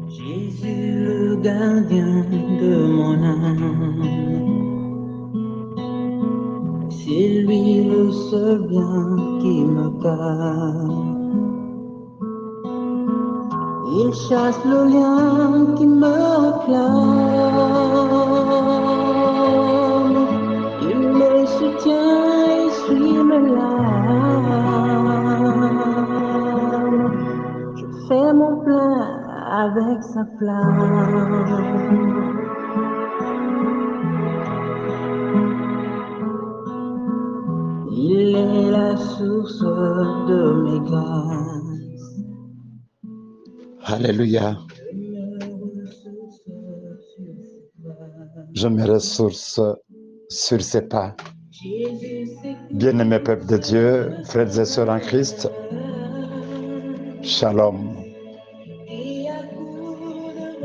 Jésus, le gardien de mon âme, c'est lui le seul bien qui me garde. Il chasse le lion qui me réclame. Il me soutient et suit mes larmes. Je fais mon plein avec sa flamme. Il est la source de mes grâces. Alléluia. Je me ressource sur ses pas. Bien-aimé peuple de Dieu, frères et sœurs en Christ, Shalom.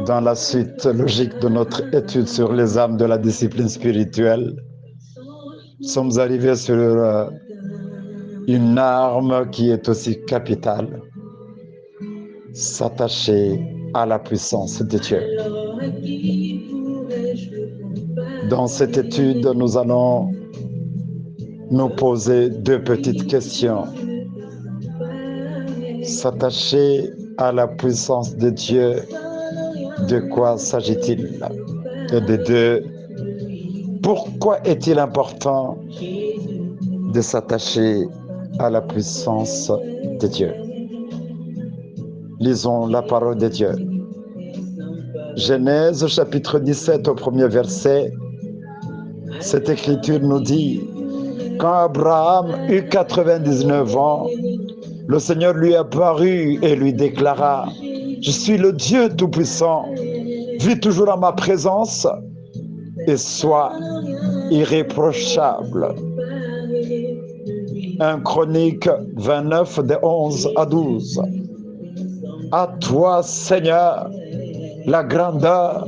Dans la suite logique de notre étude sur les âmes de la discipline spirituelle, nous sommes arrivés sur une arme qui est aussi capitale, s'attacher à la puissance de Dieu. Dans cette étude, nous allons nous poser deux petites questions. S'attacher à la puissance de Dieu, de quoi s'agit-il? Et de deux, pourquoi est-il important de s'attacher à la puissance de Dieu? Lisons la parole de Dieu. Genèse chapitre 17 au premier verset, cette écriture nous dit: quand Abraham eut 99 ans, le Seigneur lui apparut et lui déclara: je suis le Dieu Tout-Puissant, vis toujours en ma présence et sois irréprochable. 1 Chronique 29, de 11 à 12. À toi, Seigneur, la grandeur,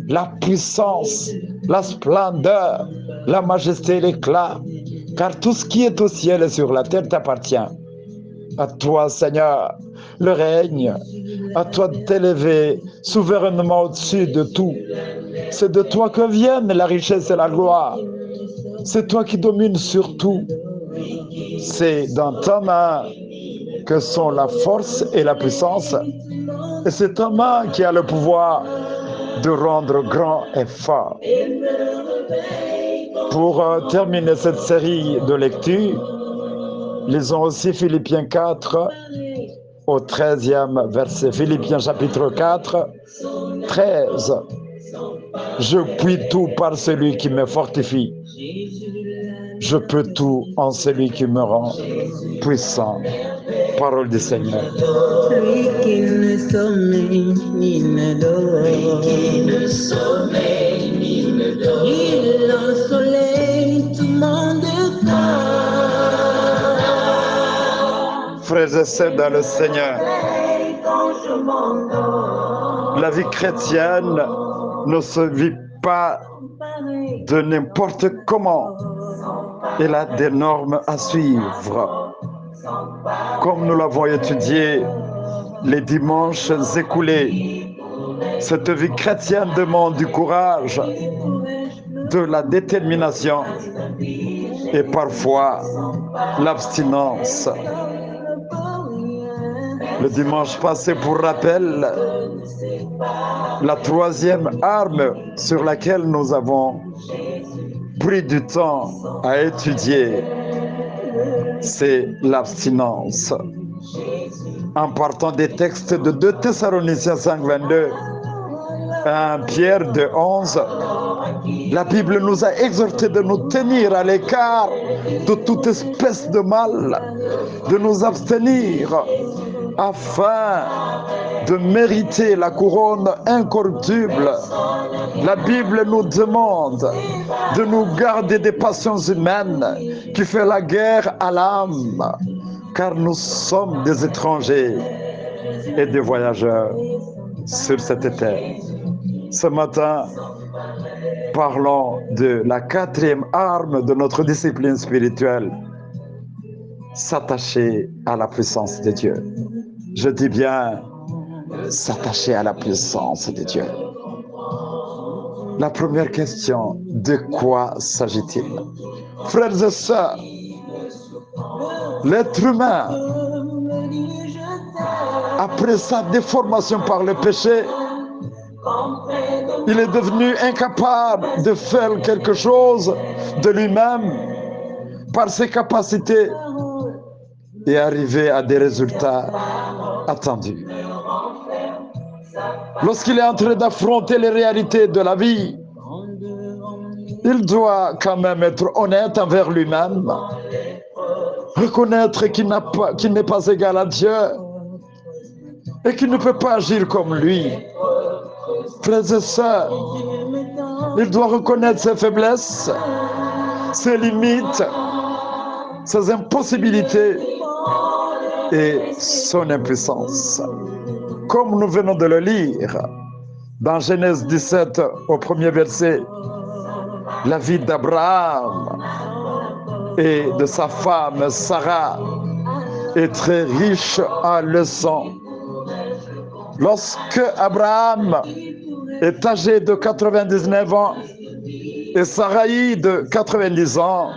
la puissance, la splendeur, la majesté et l'éclat, car tout ce qui est au ciel et sur la terre t'appartient. À toi, Seigneur, le règne, à toi de t'élever souverainement au-dessus de tout. C'est de toi que viennent la richesse et la gloire. C'est toi qui domines sur tout. C'est dans ta main que sont la force et la puissance. Et c'est ta main qui a le pouvoir de rendre grand et fort. Pour terminer cette série de lectures, lisons aussi Philippiens 4 au 13e verset. Philippiens chapitre 4, 13. Je puis tout par celui qui me fortifie. Je peux tout en celui qui me rend puissant. Parole du Seigneur. Celui qui ne sommeille ni ne dort. Il ensoleille tout le monde corps. Frères et sœurs dans le Seigneur, la vie chrétienne ne se vit pas de n'importe comment. Elle a des normes à suivre. Comme nous l'avons étudié les dimanches écoulés, cette vie chrétienne demande du courage, de la détermination et parfois l'abstinence. Le dimanche passé, pour rappel, la troisième arme sur laquelle nous avons pris du temps à étudier, c'est l'abstinence. En partant des textes de 2 Thessaloniciens 5, 22, 1 Pierre 2, 11, la Bible nous a exhorté de nous tenir à l'écart de toute espèce de mal, de nous abstenir afin de mériter la couronne incorruptible. La Bible nous demande de nous garder des passions humaines qui font la guerre à l'âme, car nous sommes des étrangers et des voyageurs sur cette terre. Ce matin, parlons de la quatrième arme de notre discipline spirituelle: s'attacher à la puissance de Dieu. Je dis bien s'attacher à la puissance de Dieu. La première question, de quoi s'agit-il? Frères et sœurs, l'être humain, après sa déformation par le péché, il est devenu incapable de faire quelque chose de lui-même par ses capacités et arriver à des résultats attendus. Lorsqu'il est en train d'affronter les réalités de la vie, il doit quand même être honnête envers lui-même, reconnaître qu'il n'est pas égal à Dieu et qu'il ne peut pas agir comme lui. Frères et sœurs, il doit reconnaître ses faiblesses, ses limites, ses impossibilités et son impuissance. Comme nous venons de le lire dans Genèse 17 au premier verset, la vie d'Abraham et de sa femme Sarah est très riche en leçons. Lorsque Abraham est âgé de 99 ans et Sarai de 90 ans,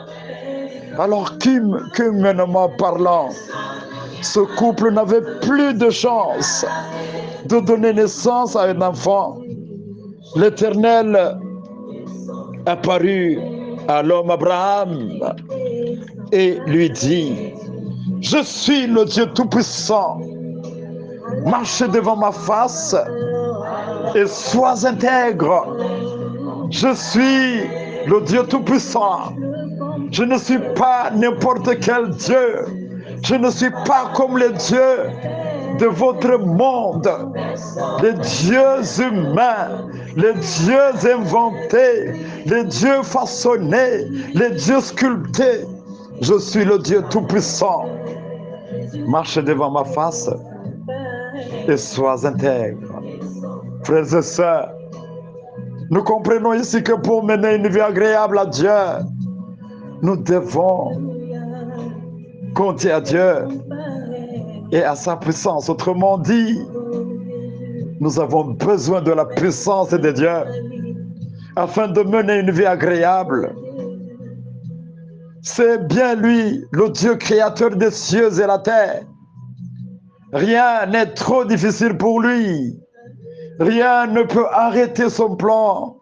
alors qu'humainement parlant, ce couple n'avait plus de chance de donner naissance à un enfant. L'Éternel apparut à l'homme Abraham et lui dit: je suis le Dieu Tout-Puissant, marche devant ma face et sois intègre. Je suis le Dieu Tout-Puissant. Je ne suis pas n'importe quel Dieu. Je ne suis pas comme les dieux de votre monde, les dieux humains, les dieux inventés, les dieux façonnés, les dieux sculptés. Je suis le Dieu Tout-Puissant. Marche devant ma face et sois intègre. Frères et sœurs, nous comprenons ici que pour mener une vie agréable à Dieu, nous devons compter à Dieu et à sa puissance. Autrement dit, nous avons besoin de la puissance de Dieu afin de mener une vie agréable. C'est bien lui, le Dieu créateur des cieux et la terre. Rien n'est trop difficile pour lui. Rien ne peut arrêter son plan.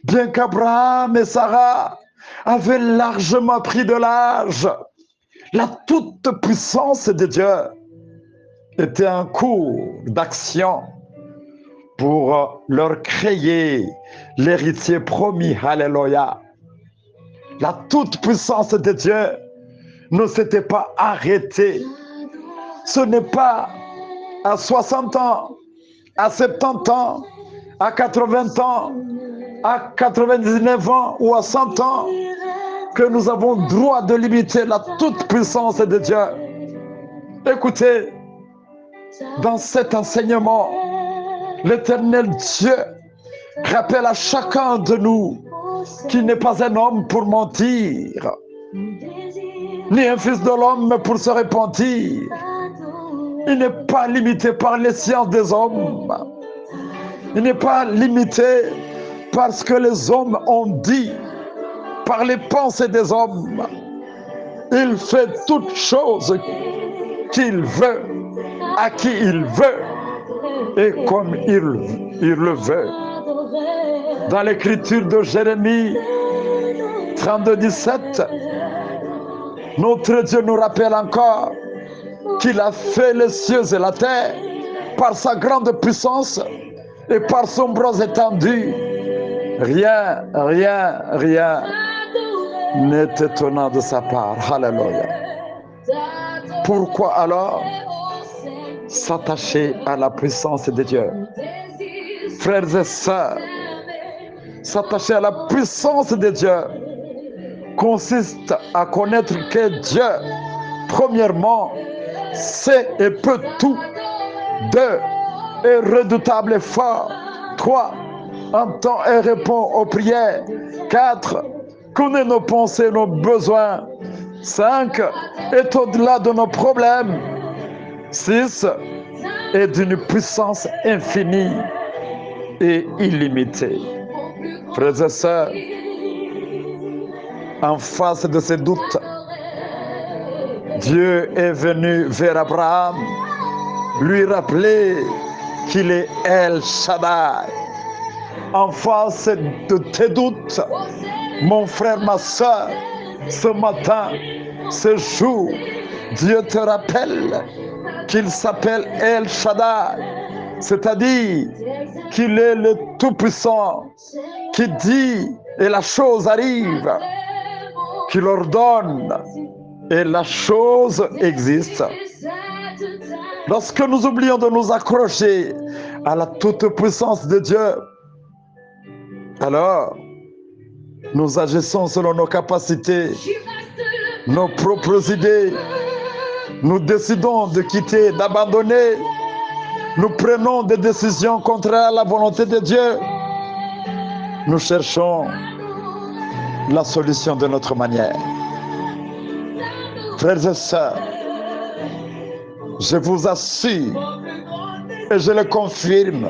Bien qu'Abraham et Sarah avaient largement pris de l'âge, la toute-puissance de Dieu était en cours d'action pour leur créer l'héritier promis. Alléluia. La toute-puissance de Dieu ne s'était pas arrêtée. Ce n'est pas à 60 ans, à 70 ans, à 80 ans, à 99 ans ou à 100 ans que nous avons droit de limiter la toute-puissance de Dieu. Écoutez, dans cet enseignement, l'Éternel Dieu rappelle à chacun de nous qu'il n'est pas un homme pour mentir, ni un fils de l'homme pour se repentir. Il n'est pas limité par les sciences des hommes. Il n'est pas limité par ce que les hommes ont dit, par les pensées des hommes. Il fait toutes choses qu'il veut, à qui il veut et comme il le veut. Dans l'écriture de Jérémie 32, 17, notre Dieu nous rappelle encore qu'il a fait les cieux et la terre par sa grande puissance et par son bras étendu. Rien n'est étonnant de sa part. Alléluia. Pourquoi alors s'attacher à la puissance de Dieu? Frères et sœurs, s'attacher à la puissance de Dieu consiste à connaître que Dieu, premièrement, sait et peut tout. 2, est redoutable et fort. 3, entend et répond aux prières. 4, connaît nos pensées, nos besoins. 5, est au-delà de nos problèmes. 6, et d'une puissance infinie et illimitée. Frères et sœurs, en face de ces doutes, Dieu est venu vers Abraham, lui rappeler qu'il est El Shaddai. En face de tes doutes, mon frère, ma soeur, ce matin, ce jour, Dieu te rappelle qu'il s'appelle El Shaddai, c'est-à-dire qu'il est le Tout-Puissant, qui dit et la chose arrive, qu'il ordonne et la chose existe. Lorsque nous oublions de nous accrocher à la toute-puissance de Dieu, alors nous agissons selon nos capacités, nos propres idées. Nous décidons de quitter, d'abandonner. Nous prenons des décisions contraires à la volonté de Dieu. Nous cherchons la solution de notre manière. Frères et sœurs, je vous assure et je le confirme,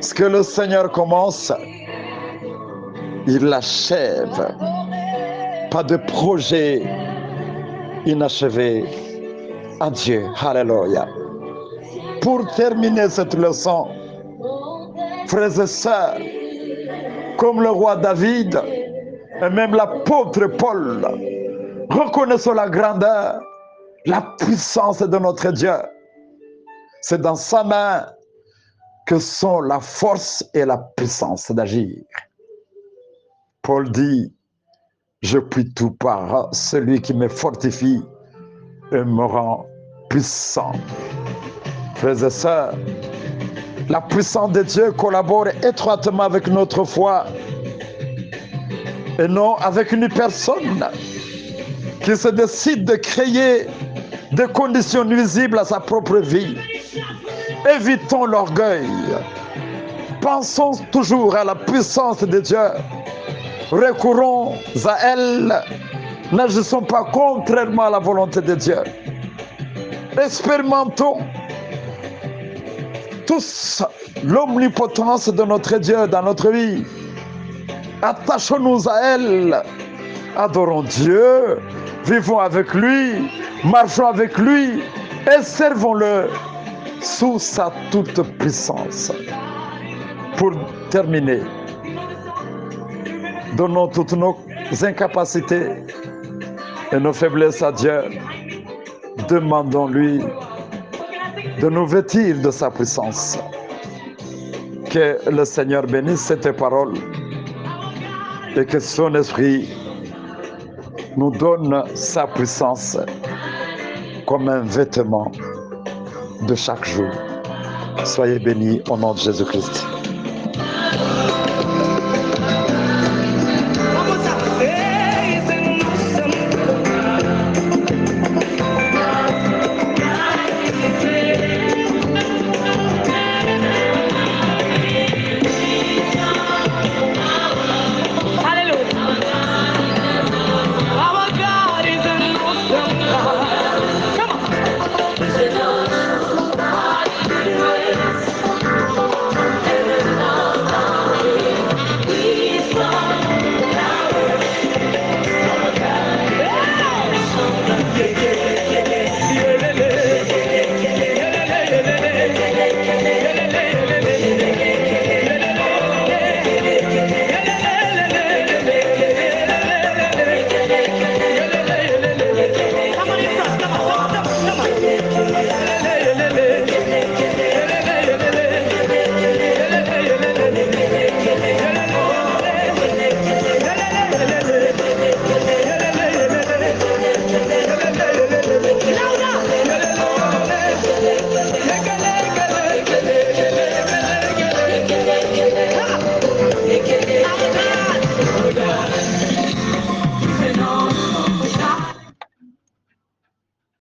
ce que le Seigneur commence, il l'achève. Pas de projet inachevé à Dieu. Alléluia. Pour terminer cette leçon, frères et sœurs, comme le roi David et même l'apôtre Paul, reconnaissons la grandeur, la puissance de notre Dieu. C'est dans sa main que sont la force et la puissance d'agir. Paul dit, je puis tout par celui qui me fortifie et me rend puissant. Frères et sœurs, la puissance de Dieu collabore étroitement avec notre foi et non avec une personne qui se décide de créer des conditions nuisibles à sa propre vie. Évitons l'orgueil. Pensons toujours à la puissance de Dieu. Recourons à elle. N'agissons pas contrairement à la volonté de Dieu. Expérimentons tous l'omnipotence de notre Dieu dans notre vie. Attachons-nous à elle. Adorons Dieu. Vivons avec lui. Marchons avec lui. Et servons-le sous sa toute puissance. Pour terminer, donnons toutes nos incapacités et nos faiblesses à Dieu. Demandons-lui de nous vêtir de sa puissance. Que le Seigneur bénisse cette parole et que son esprit nous donne sa puissance comme un vêtement de chaque jour. Soyez bénis au nom de Jésus-Christ.